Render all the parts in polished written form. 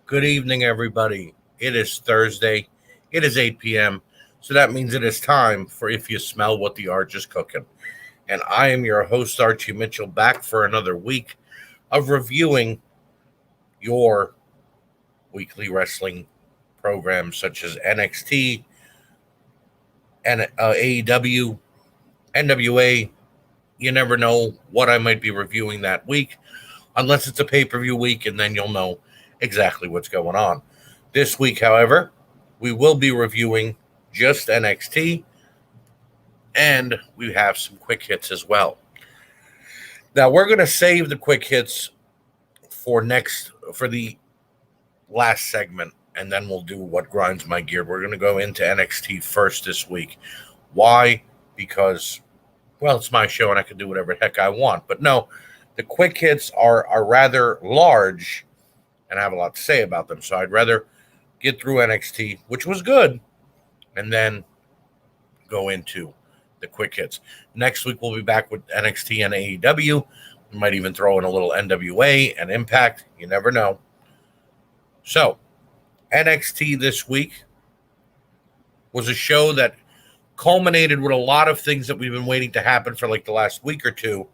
Good evening, everybody. It is Thursday. It is 8 p.m. So that means it is time for If You Smell What the Arch is Cooking. And I am your host, Archie Mitchell, back for another week of reviewing your weekly wrestling programs such as NXT and AEW, NWA. You never know what I might be reviewing that week, unless it's a pay per view week, and then you'll know exactly what's going on. This week, however, we will be reviewing just NXT, and we have some quick hits as well. Now, we're going to save the quick hits for the last segment, and then we'll do what grinds my gear. We're going to go into NXT first this week. Why? Because, well, it's my show and I can do whatever the heck I want. But no, the quick hits are rather large, and I have a lot to say about them. So I'd rather get through NXT, which was good, and then go into the quick hits. Next week, we'll be back with NXT and AEW. We might even throw in a little NWA and Impact. You never know. So, NXT this week was a show that culminated with a lot of things that we've been waiting to happen for like the last week or two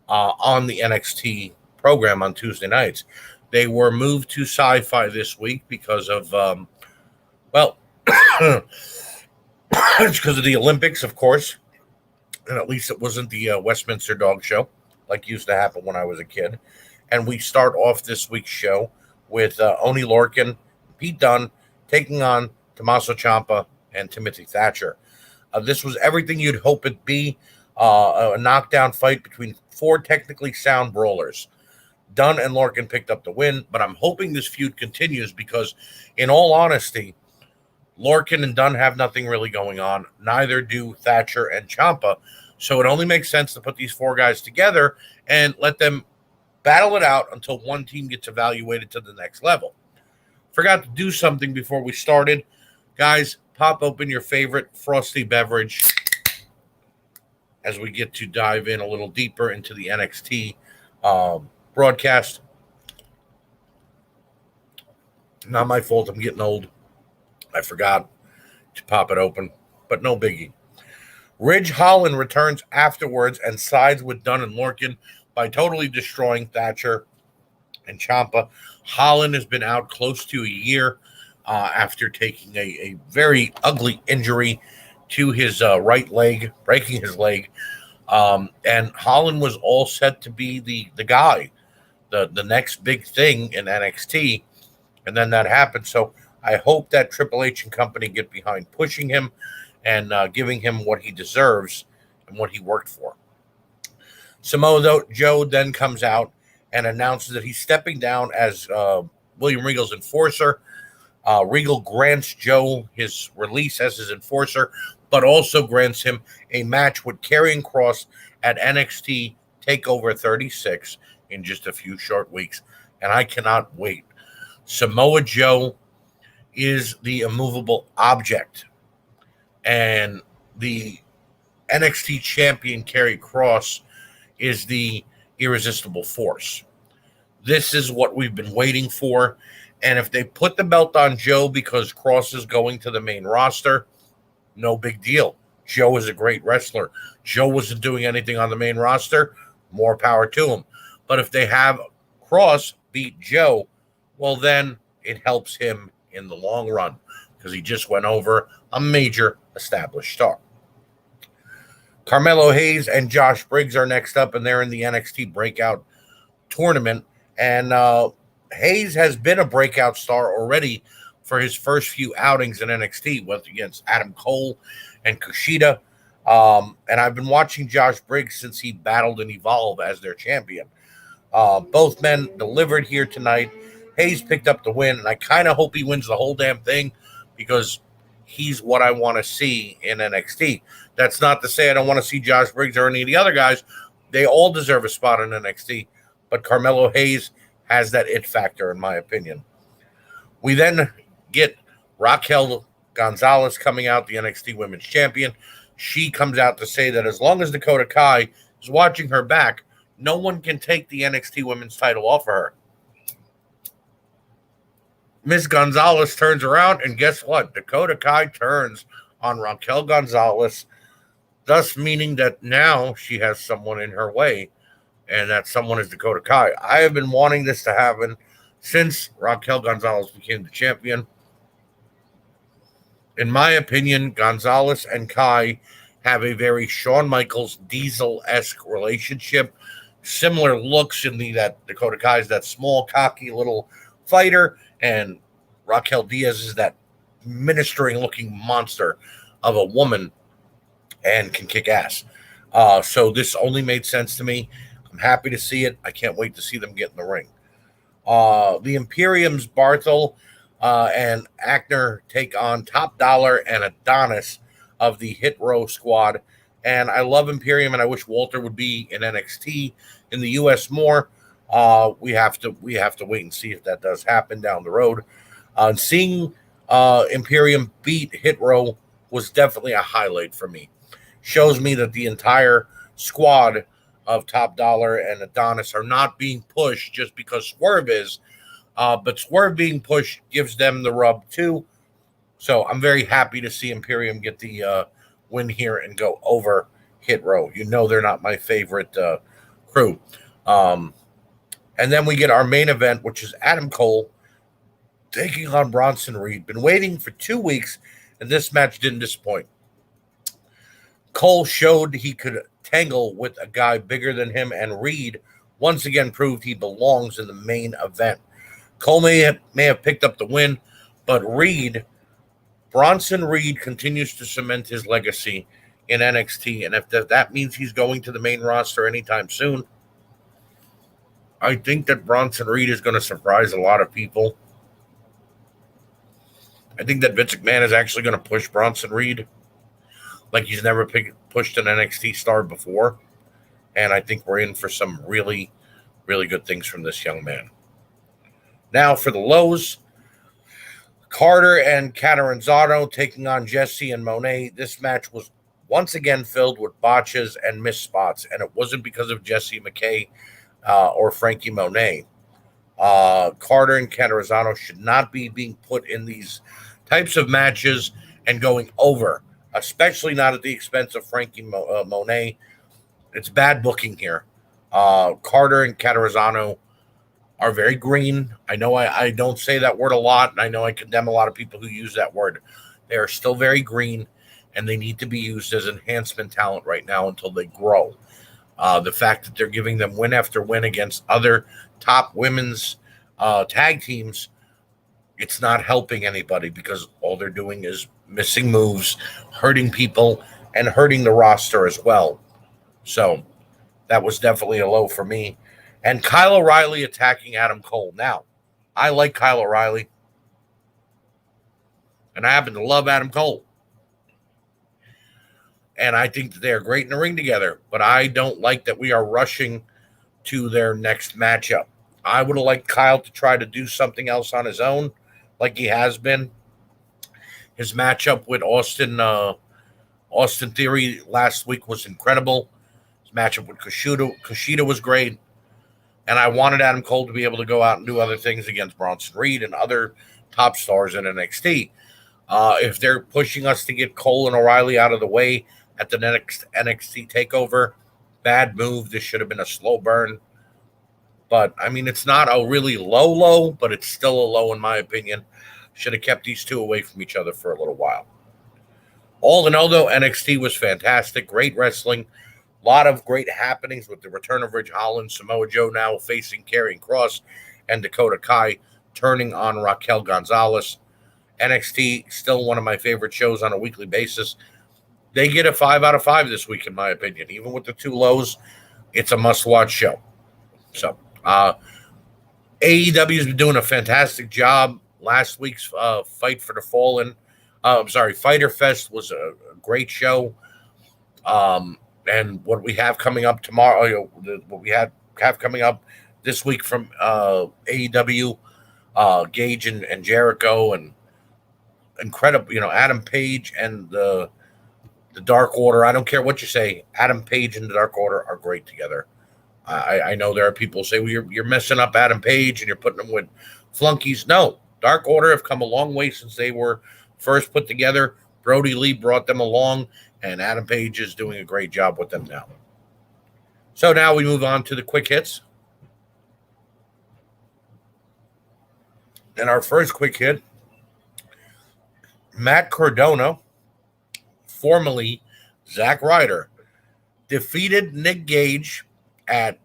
on the NXT program on Tuesday nights. They were moved to Sci-Fi this week because of, well, it's because of the Olympics, of course. And at least it wasn't the Westminster Dog Show like used to happen when I was a kid. And we start off this week's show with Oni Lorcan, Pete Dunne taking on Tommaso Ciampa and Timothy Thatcher. This was everything you'd hope it'd be, a knockdown fight between four technically sound brawlers. Dunne and Lorcan picked up the win, but I'm hoping this feud continues because, in all honesty, Lorcan and Dunne have nothing really going on. Neither do Thatcher and Ciampa. So it only makes sense to put these four guys together and let them battle it out until one team gets evaluated to the next level. Forgot to do something before we started. Guys, pop open your favorite frosty beverage as we get to dive in a little deeper into the NXT broadcast. Not my fault. I'm getting old. I forgot to pop it open, but no biggie. Ridge Holland returns afterwards and sides with Dunne and Lorcan by totally destroying Thatcher and Ciampa. Holland has been out close to a year after taking a very ugly injury to his right leg, breaking his leg. And Holland was all set to be the guy, the next big thing in NXT. And then that happened. So I hope that Triple H and company get behind pushing him and giving him what he deserves and what he worked for. Samoa Joe then comes out and announces that he's stepping down as William Regal's enforcer. Regal grants Joe his release as his enforcer, but also grants him a match with Karrion Kross at NXT TakeOver 36 in just a few short weeks. And I cannot wait. Samoa Joe is the immovable object. And the NXT champion, Karrion Kross, is the irresistible force. This is what we've been waiting for. And if they put the belt on Joe because Kross is going to the main roster, no big deal. Joe is a great wrestler. Joe wasn't doing anything on the main roster, more power to him. But if they have Kross beat Joe, well, then it helps him in the long run because he just went over a major established star. Carmelo Hayes and Josh Briggs are next up, and they're in the NXT Breakout Tournament. And Hayes has been a breakout star already for his first few outings in NXT, whether against Adam Cole and Kushida. And I've been watching Josh Briggs since he battled and evolved as their champion. Both men delivered here tonight. Hayes picked up the win, and I kind of hope he wins the whole damn thing because he's what I want to see in NXT. That's not to say I don't want to see Josh Briggs or any of the other guys. They all deserve a spot in NXT, but Carmelo Hayes has that it factor, in my opinion. We then get Raquel Gonzalez coming out, the NXT Women's Champion. She comes out to say that as long as Dakota Kai is watching her back, no one can take the NXT Women's title off of her. Miss Gonzalez turns around, and guess what? Dakota Kai turns on Raquel Gonzalez, thus meaning that now she has someone in her way, and that someone is Dakota Kai. I have been wanting this to happen since Raquel Gonzalez became the champion. In my opinion, Gonzalez and Kai have a very Shawn Michaels Diesel esque relationship. Similar looks in the that Dakota Kai is that small, cocky little fighter, and Raquel Diaz is that ministering looking monster of a woman and can kick ass. So this only made sense to me. I'm happy to see it. I can't wait to see them get in the ring. The Imperium's Barthel and Ackner take on Top Dollar and Adonis of the Hit Row squad. And I love Imperium, and I wish Walter would be in NXT in the U.S. more. We have to wait and see if that does happen down the road. Seeing Imperium beat Hit Row was definitely a highlight for me. Shows me that the entire squad of Top Dollar and Adonis are not being pushed just because Swerve is, but Swerve being pushed gives them the rub too. So I'm very happy to see Imperium get the win here and go over Hit Row. You know they're not my favorite crew. And then we get our main event, which is Adam Cole taking on Bronson Reed. Been waiting for 2 weeks, and this match didn't disappoint. Cole showed he could tangle with a guy bigger than him, and Reed once again proved he belongs in the main event. Cole may have picked up the win, but Bronson Reed continues to cement his legacy in NXT, and if that means he's going to the main roster anytime soon, I think that Bronson Reed is going to surprise a lot of people. I think that Vince McMahon is actually going to push Bronson Reed like he's never pushed an NXT star before. And I think we're in for some really, really good things from this young man. Now for the lows, Carter and Catanzaro taking on Jesse and Monet. This match was once again filled with botches and missed spots, and it wasn't because of Jesse McKay or Frankie Monet. Carter and Catanzaro should not be being put in these types of matches and going over, especially not at the expense of Frankie Monet. It's bad booking here. Carter and Catanzaro are very green. I know I don't say that word a lot, and I know I condemn a lot of people who use that word. They are still very green, and they need to be used as enhancement talent right now until they grow. The fact that they're giving them win after win against other top women's tag teams, it's not helping anybody because all they're doing is missing moves, hurting people, and hurting the roster as well. So that was definitely a low for me. And Kyle O'Reilly attacking Adam Cole. Now, I like Kyle O'Reilly, and I happen to love Adam Cole. And I think that they are great in the ring together, but I don't like that we are rushing to their next matchup. I would have liked Kyle to try to do something else on his own, like he has been. His matchup with Austin Theory last week was incredible. His matchup with Kushida was great. And I wanted Adam Cole to be able to go out and do other things against Bronson Reed and other top stars in NXT. If they're pushing us to get Cole and O'Reilly out of the way at the next NXT takeover, bad move. This should have been a slow burn. But, I mean, it's not a really low, but it's still a low in my opinion. Should have kept these two away from each other for a little while. All in all, though, NXT was fantastic. Great wrestling. A lot of great happenings with the return of Ridge Holland, Samoa Joe now facing Karrion Kross, and Dakota Kai turning on Raquel Gonzalez. NXT, still one of my favorite shows on a weekly basis. They get a 5 out of 5 this week, in my opinion. Even with the two lows, it's a must-watch show. So, AEW's been doing a fantastic job. Last week's Fight for the Fallen, Fighter Fest was a great show. And what we have coming up tomorrow, what we have coming up this week from AEW, Gage and Jericho, and incredible, Adam Page and the Dark Order. I don't care what you say. Adam Page and the Dark Order are great together. I know there are people who say, well, you're messing up Adam Page and you're putting him with flunkies. No, Dark Order have come a long way since they were first put together. Brody Lee brought them along, and Adam Page is doing a great job with them now. So now we move on to the quick hits. And our first quick hit, Matt Cardona, formerly Zack Ryder, defeated Nick Gage at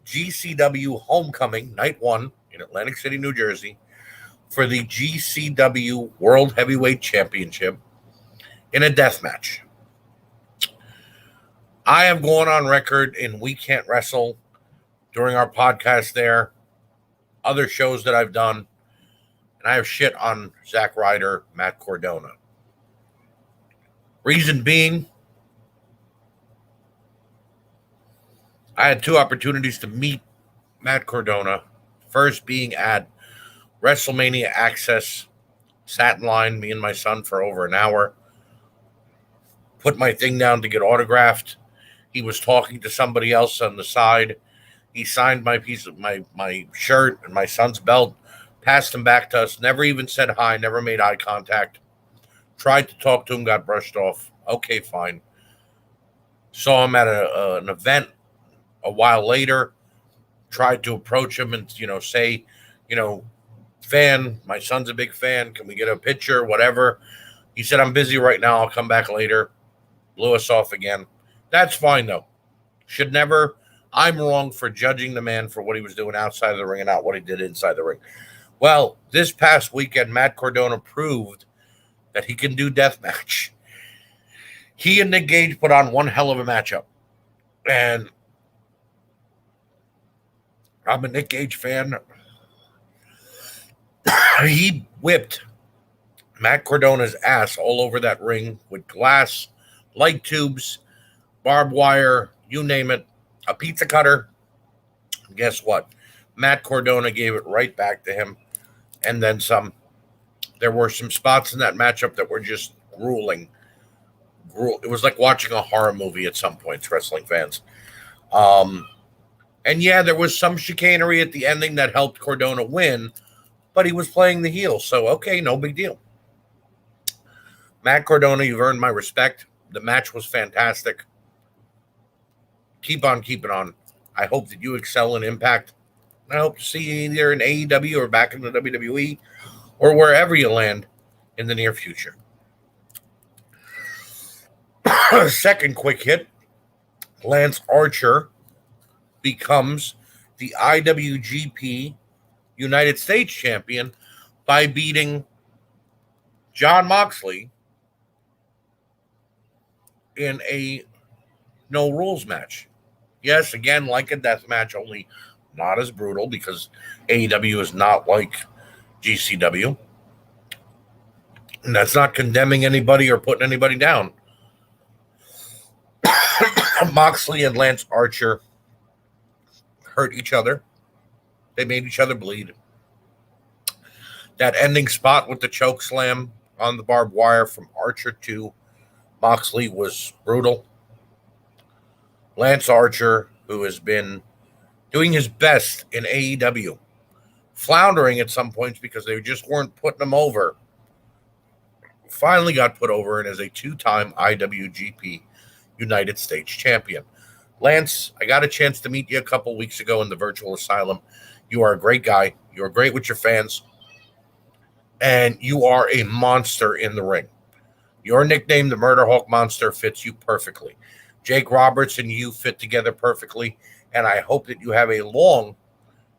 GCW Homecoming Night 1 in Atlantic City, New Jersey, for the GCW World Heavyweight Championship in a death match. I have gone on record in We Can't Wrestle during our podcast there, other shows that I've done, and I have shit on Zack Ryder, Matt Cardona. Reason being, I had two opportunities to meet Matt Cardona. First being at WrestleMania Access, sat in line, me and my son, for over an hour. Put my thing down to get autographed. He was talking to somebody else on the side. He signed my piece of my shirt and my son's belt, passed him back to us, never even said hi, never made eye contact. Tried to talk to him, got brushed off. Okay, fine. Saw him at an event a while later. Tried to approach him and, say, fan, my son's a big fan. Can we get a picture? Whatever. He said, I'm busy right now. I'll come back later. Blew us off again. That's fine, though. Should never. I'm wrong for judging the man for what he was doing outside of the ring and not what he did inside the ring. Well, this past weekend, Matt Cardona proved that he can do deathmatch. He and Nick Gage put on one hell of a matchup. And I'm a Nick Gage fan. He whipped Matt Cardona's ass all over that ring with glass, light tubes, barbed wire, you name it, a pizza cutter. Guess what? Matt Cardona gave it right back to him, and then some. There were some spots in that matchup that were just grueling. It was like watching a horror movie at some points, wrestling fans. And yeah, there was some chicanery at the ending that helped Cardona win, but he was playing the heel, so okay, no big deal. Matt Cardona, you've earned my respect. The match was fantastic. Keep on keeping on. I hope that you excel in Impact. I hope to see you either in AEW or back in the WWE or wherever you land in the near future. Second quick hit, Lance Archer becomes the IWGP United States champion by beating Jon Moxley in a no rules match. Yes, again, like a death match, only not as brutal because AEW is not like GCW. And that's not condemning anybody or putting anybody down. Moxley and Lance Archer hurt each other. They made each other bleed. That ending spot with the choke slam on the barbed wire from Archer to Moxley was brutal. Lance Archer, who has been doing his best in AEW, floundering at some points because they just weren't putting him over, finally got put over and is a two-time IWGP United States champion. Lance, I got a chance to meet you a couple weeks ago in the virtual asylum. You are a great guy. You are great with your fans. And you are a monster in the ring. Your nickname, the Murder Hawk Monster, fits you perfectly. Jake Roberts and you fit together perfectly. And I hope that you have a long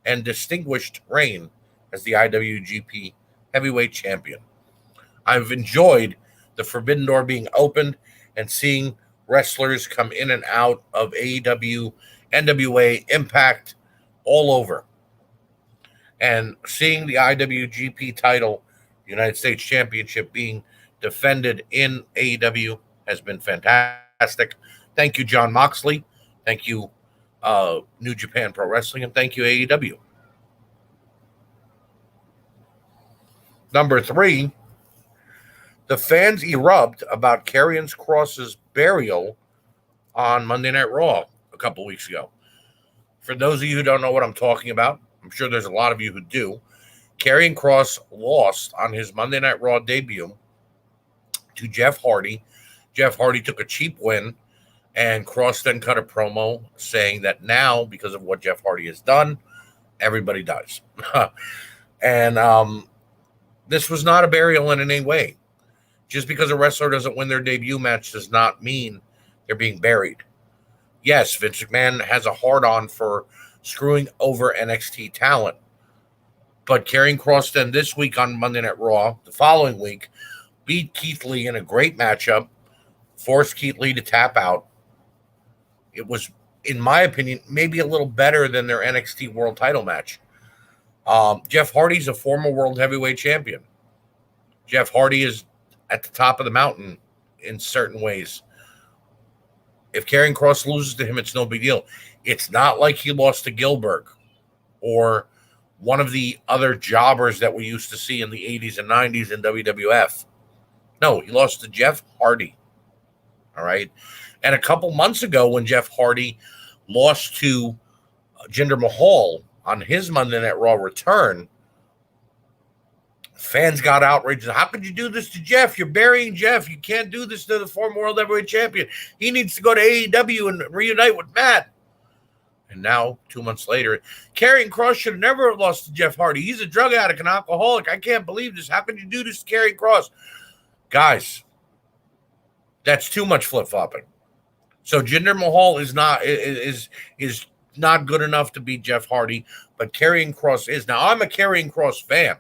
and distinguished reign as the IWGP Heavyweight Champion. I've enjoyed the Forbidden Door being opened and seeing wrestlers come in and out of AEW, NWA, Impact, all over. And seeing the IWGP title, United States Championship, being defended in AEW has been fantastic. Thank you, Jon Moxley. Thank you, New Japan Pro Wrestling. And thank you, AEW. Number 3, the fans erupt about Karrion Kross's burial on Monday Night Raw a couple weeks ago. For those of you who don't know what I'm talking about, I'm sure there's a lot of you who do. Karrion Kross lost on his Monday Night Raw debut to Jeff Hardy. Jeff Hardy took a cheap win, and Kross then cut a promo saying that now, because of what Jeff Hardy has done, everybody dies. And this was not a burial in any way. Just because a wrestler doesn't win their debut match does not mean they're being buried. Yes, Vince McMahon has a hard-on for screwing over NXT talent. But Karrion Kross then this week on Monday Night Raw, the following week, beat Keith Lee in a great matchup, forced Keith Lee to tap out. It was, in my opinion, maybe a little better than their NXT World Title match. Jeff Hardy's a former World Heavyweight Champion. Jeff Hardy is at the top of the mountain in certain ways. If Karrion Kross loses to him, it's no big deal. It's not like he lost to Gilbert or one of the other jobbers that we used to see in the 80s and 90s in WWF. No, he lost to Jeff Hardy. All right. And a couple months ago, when Jeff Hardy lost to Jinder Mahal on his Monday Night Raw return, fans got outraged. How could you do this to Jeff? You're burying Jeff. You can't do this to the former World Heavyweight Champion. He needs to go to AEW and reunite with Matt. And now, 2 months later, Karrion Kross should have never lost to Jeff Hardy. He's a drug addict, an alcoholic. I can't believe this. How could you do this to Karrion Kross? Guys, that's too much flip-flopping. So Jinder Mahal is not good enough to beat Jeff Hardy, but Karrion Kross is. Now, I'm a Karrion Kross fan.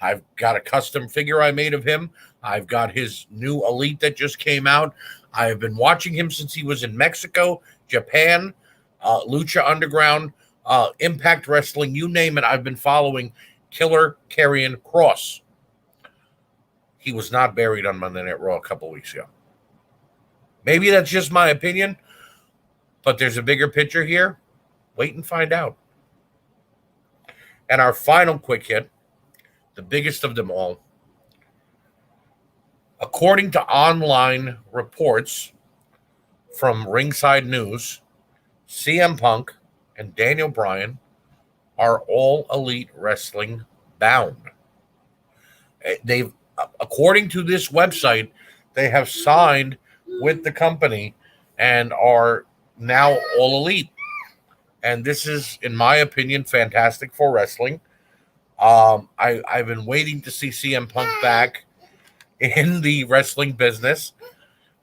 I've got a custom figure I made of him. I've got his new Elite that just came out. I've been watching him since he was in Mexico, Japan, Lucha Underground, Impact Wrestling, you name it. I've been following Killer Karrion Kross. He was not buried on Monday Night Raw a couple weeks ago. Maybe that's just my opinion, but there's a bigger picture here. Wait and find out. And our final quick hit, the biggest of them all. According to online reports from Ringside News, CM Punk and Daniel Bryan are All Elite Wrestling bound. According to this website, they have signed with the company and are now All Elite. And this is, in my opinion, fantastic for wrestling. I've been waiting to see CM Punk back in the wrestling business,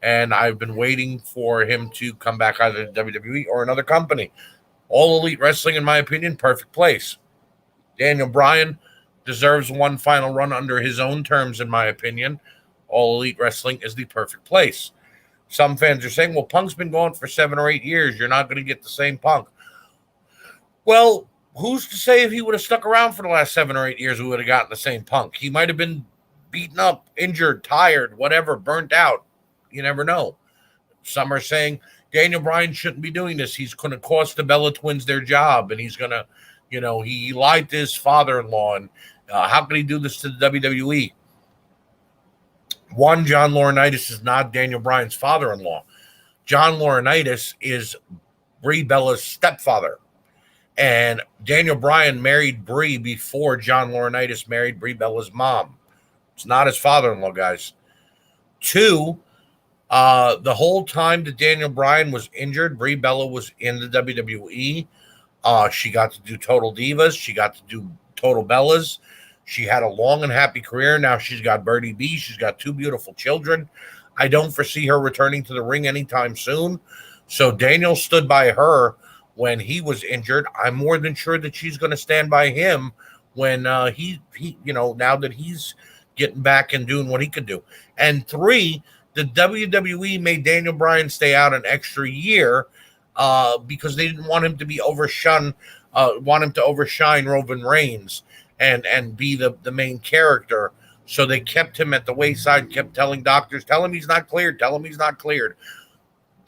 and I've been waiting for him to come back either to WWE or another company. All Elite Wrestling, in my opinion, perfect place. Daniel Bryan deserves one final run under his own terms, in my opinion. All Elite Wrestling is the perfect place. Some fans are saying, well, Punk's been going for 7 or 8 years. You're not going to get the same Punk. Well, who's to say if he would have stuck around for the last 7 or 8 years, we would have gotten the same Punk? He might have been beaten up, injured, tired, whatever, burnt out. You never know. Some are saying Daniel Bryan shouldn't be doing this. He's going to cost the Bella Twins their job, and he's going to, he lied to his father-in-law, and how can he do this to the WWE? One, John Laurinaitis is not Daniel Bryan's father-in-law. John Laurinaitis is Brie Bella's stepfather. And Daniel Bryan married Brie before John Laurinaitis married Brie Bella's mom. It's not his father-in-law, guys. 2, the whole time that Daniel Bryan was injured, Brie Bella was in the WWE. She got to do Total Divas. She got to do Total Bellas. She had a long and happy career. Now she's got Birdie B. She's got 2 beautiful children. I don't foresee her returning to the ring anytime soon. So Daniel stood by her when he was injured. I'm more than sure that she's going to stand by him when he now that he's getting back and doing what he could do. And 3, the WWE made Daniel Bryan stay out an extra year because they didn't want him to be overshine Roman Reigns and be the main character. So they kept him at the wayside, kept telling doctors, tell him he's not cleared, tell him he's not cleared.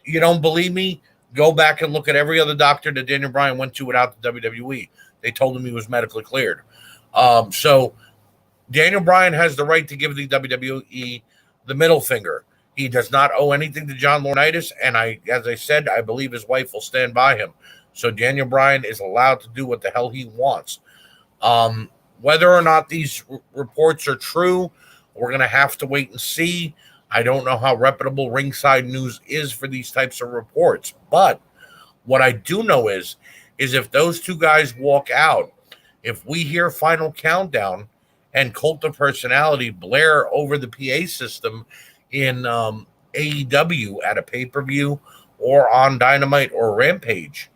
You don't believe me? Go back and look at every other doctor that Daniel Bryan went to without the WWE. They told him he was medically cleared. So Daniel Bryan has the right to give the WWE the middle finger. He does not owe anything to John Laurinaitis, and as I said, I believe his wife will stand by him. So Daniel Bryan is allowed to do what the hell he wants. Whether or not these reports are true, we're going to have to wait and see. I don't know how reputable Ringside News is for these types of reports, but what I do know is if those two guys walk out, if we hear Final Countdown and Cult of Personality blare over the PA system in AEW at a pay-per-view or on Dynamite or Rampage,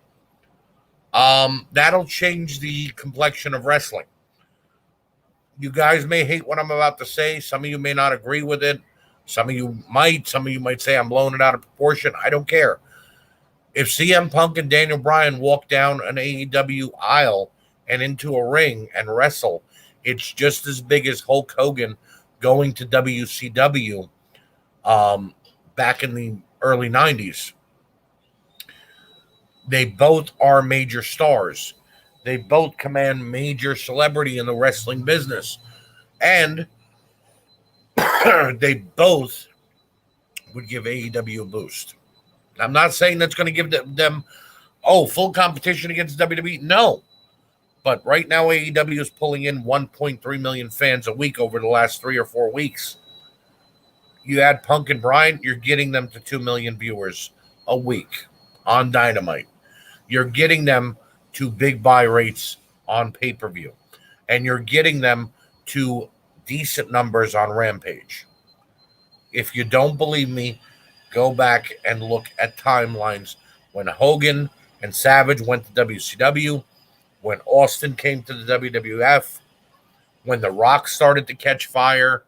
that'll change the complexion of wrestling. You guys may hate what I'm about to say. Some of you may not agree with it. Some of you might. Some of you might say I'm blowing it out of proportion. I don't care. If CM Punk and Daniel Bryan walk down an AEW aisle and into a ring and wrestle, it's just as big as Hulk Hogan going to WCW back in the early 90s. They both are major stars. They both command major celebrity in the wrestling business. And they both would give AEW a boost. I'm not saying that's going to give them full competition against WWE. No. But right now, AEW is pulling in 1.3 million fans a week over the last 3 or 4 weeks. You add Punk and Bryan, you're getting them to 2 million viewers a week on Dynamite. You're getting them to big buy rates on pay-per-view. And you're getting them to decent numbers on Rampage. If you don't believe me, go back and look at timelines when Hogan and Savage went to WCW, when Austin came to the WWF, when The Rock started to catch fire.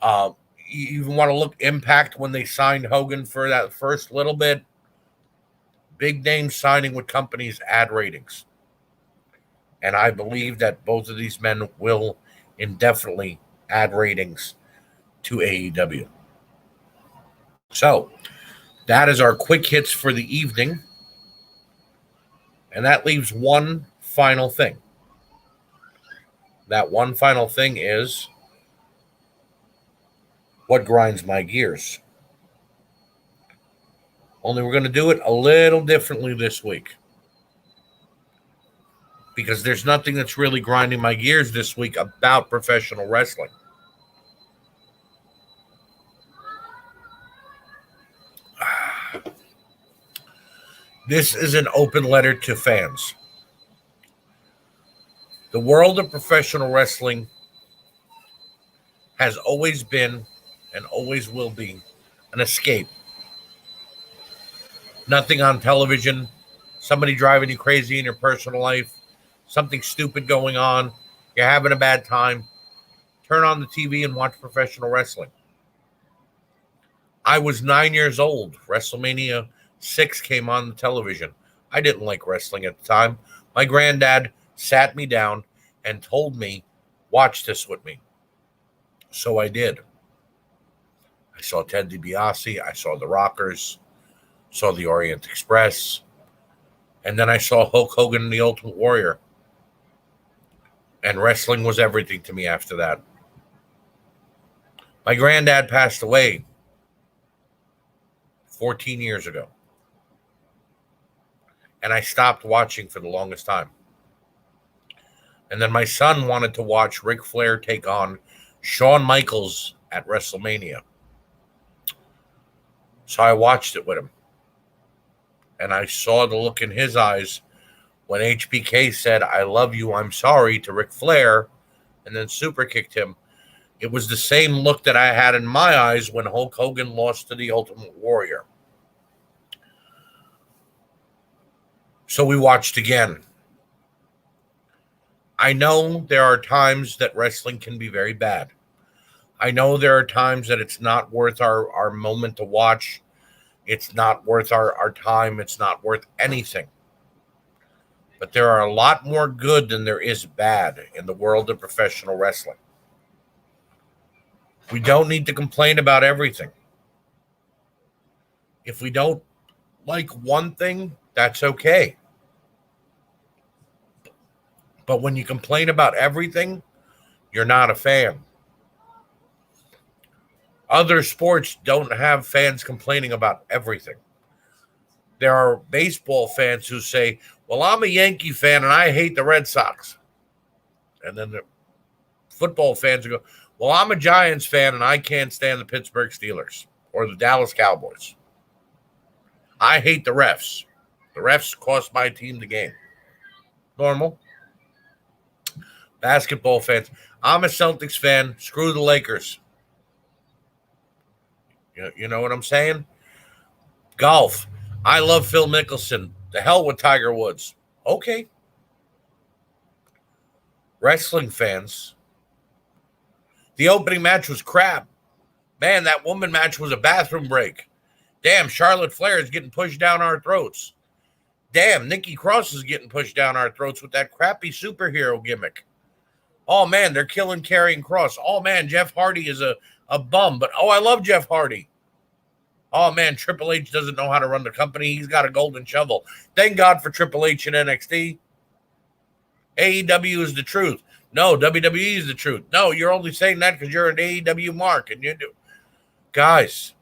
You even want to look Impact when they signed Hogan for that first little bit. Big names signing with companies add ratings. And I believe that both of these men will indefinitely add ratings to AEW. So, that is our quick hits for the evening. And that leaves one final thing. That one final thing is what grinds my gears. Only we're going to do it a little differently this week. Because there's nothing that's really grinding my gears this week about professional wrestling. This is an open letter to fans. The world of professional wrestling has always been and always will be an escape. Nothing on television, somebody driving you crazy in your personal life, something stupid going on, you're having a bad time, turn on the TV and watch professional wrestling. I was 9 years old. WrestleMania 6 came on the television. I didn't like wrestling at the time. My granddad sat me down and told me, watch this with me. So I did. I saw Ted DiBiase. I saw the Rockers. Saw the Orient Express. And then I saw Hulk Hogan and the Ultimate Warrior. And wrestling was everything to me after that. My granddad passed away 14 years ago. And I stopped watching for the longest time. And then my son wanted to watch Ric Flair take on Shawn Michaels at WrestleMania. So I watched it with him. And I saw the look in his eyes when HBK said, "I love you, I'm sorry," to Ric Flair, and then super kicked him. It was the same look that I had in my eyes when Hulk Hogan lost to the Ultimate Warrior. So we watched again. I know there are times that wrestling can be very bad. I know there are times that it's not worth our moment to watch. It's not worth our time. It's not worth anything. But there are a lot more good than there is bad in the world of professional wrestling. We don't need to complain about everything. If we don't like one thing, that's okay. But when you complain about everything, you're not a fan. Other sports don't have fans complaining about everything. There are baseball fans who say, "Well, I'm a Yankee fan and I hate the Red Sox." And then the football fans will go, well, I'm a Giants fan and I can't stand the Pittsburgh Steelers or the Dallas Cowboys. I hate the refs. The refs cost my team the game. Normal. Basketball fans. I'm a Celtics fan. Screw the Lakers. You know what I'm saying? Golf. I love Phil Mickelson. The hell with Tiger Woods. Okay. Wrestling fans. The opening match was crap. Man, that woman match was a bathroom break. Damn, Charlotte Flair is getting pushed down our throats. Damn, Nikki Cross is getting pushed down our throats with that crappy superhero gimmick. Oh, man, they're killing Karrion Kross. Oh, man, Jeff Hardy is a bum. But, I love Jeff Hardy. Oh, man, Triple H doesn't know how to run the company. He's got a golden shovel. Thank God for Triple H and NXT. AEW is the truth. No, WWE is the truth. No, you're only saying that because you're an AEW mark. And you do. Guys,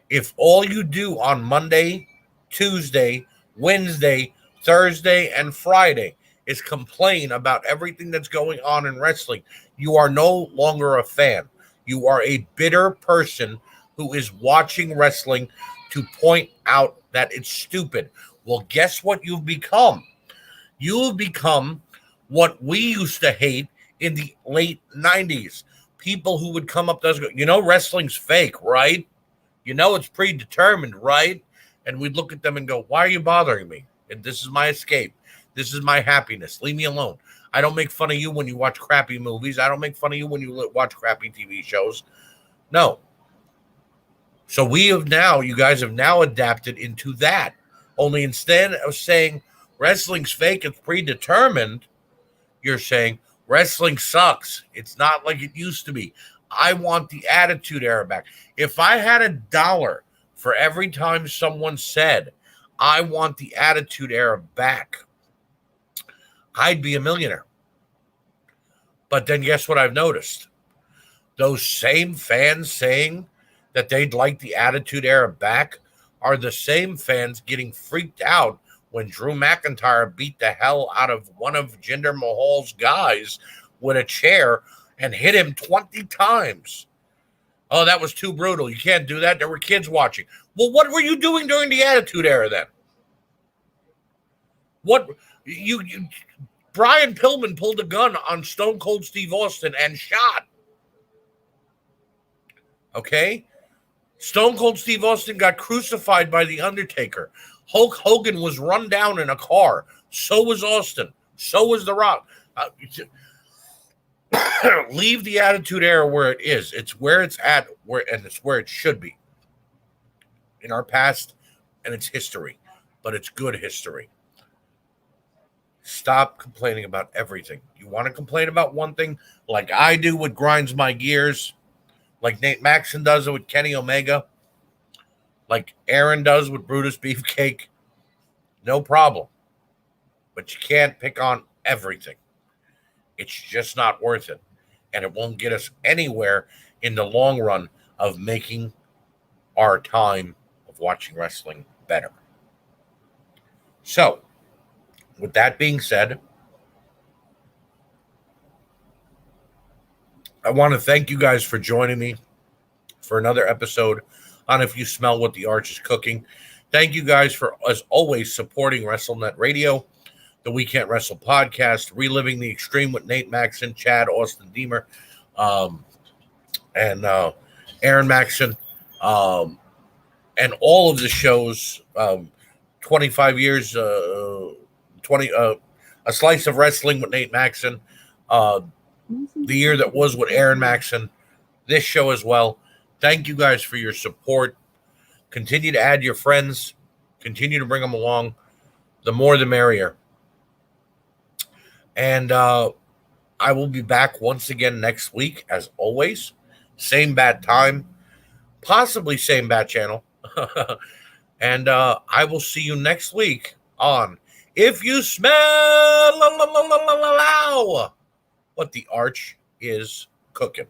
if all you do on Monday, Tuesday, Wednesday, Thursday, and Friday is complain about everything that's going on in wrestling, you are no longer a fan. You are a bitter person who is watching wrestling to point out that it's stupid. Well, guess what you've become? You've become what we used to hate in the late 90s. People who would come up to us and go, wrestling's fake, right? It's predetermined, right? And we'd look at them and go, why are you bothering me? And this is my escape. This is my happiness. Leave me alone. I don't make fun of you when you watch crappy movies. I don't make fun of you when you watch crappy TV shows. No. So you guys have now adapted into that. Only instead of saying wrestling's fake, it's predetermined, you're saying wrestling sucks. It's not like it used to be. I want the Attitude Era back. If I had $1 for every time someone said, I want the Attitude Era back, I'd be a millionaire. But then guess what I've noticed? Those same fans saying that they'd like the Attitude Era back are the same fans getting freaked out when Drew McIntyre beat the hell out of one of Jinder Mahal's guys with a chair and hit him 20 times. Oh, that was too brutal. You can't do that. There were kids watching. Well, what were you doing during the Attitude Era then? What Brian Pillman pulled a gun on Stone Cold Steve Austin and shot. Okay? Stone Cold Steve Austin got crucified by The Undertaker. Hulk Hogan was run down in a car. So was Austin. So was The Rock. Leave the Attitude Era where it is. It's where it's at, and it's where it should be. In our past, and it's history. But it's good history. Stop complaining about everything. You want to complain about one thing, like I do, what grinds my gears, like Nate Maxson does it with Kenny Omega, like Aaron does with Brutus Beefcake, no problem. But you can't pick on everything. It's just not worth it. And it won't get us anywhere in the long run of making our time of watching wrestling better. So, with that being said, I want to thank you guys for joining me for another episode on If You Smell What the Arch is Cooking. Thank you guys for, as always, supporting WrestleNet Radio, the We Can't Wrestle podcast, Reliving the Extreme with Nate Maxson, Chad, Austin Deemer, and Aaron Maxson, and all of the shows, 25 years, A Slice of Wrestling with Nate Maxson, the year that was with Aaron Maxson, this show as well. Thank you guys for your support. Continue to add your friends. Continue to bring them along. The more, the merrier. And I will be back once again next week, as always. Same bad time. Possibly same bad channel. And I will see you next week on If You Smell What the Arch is Cooking.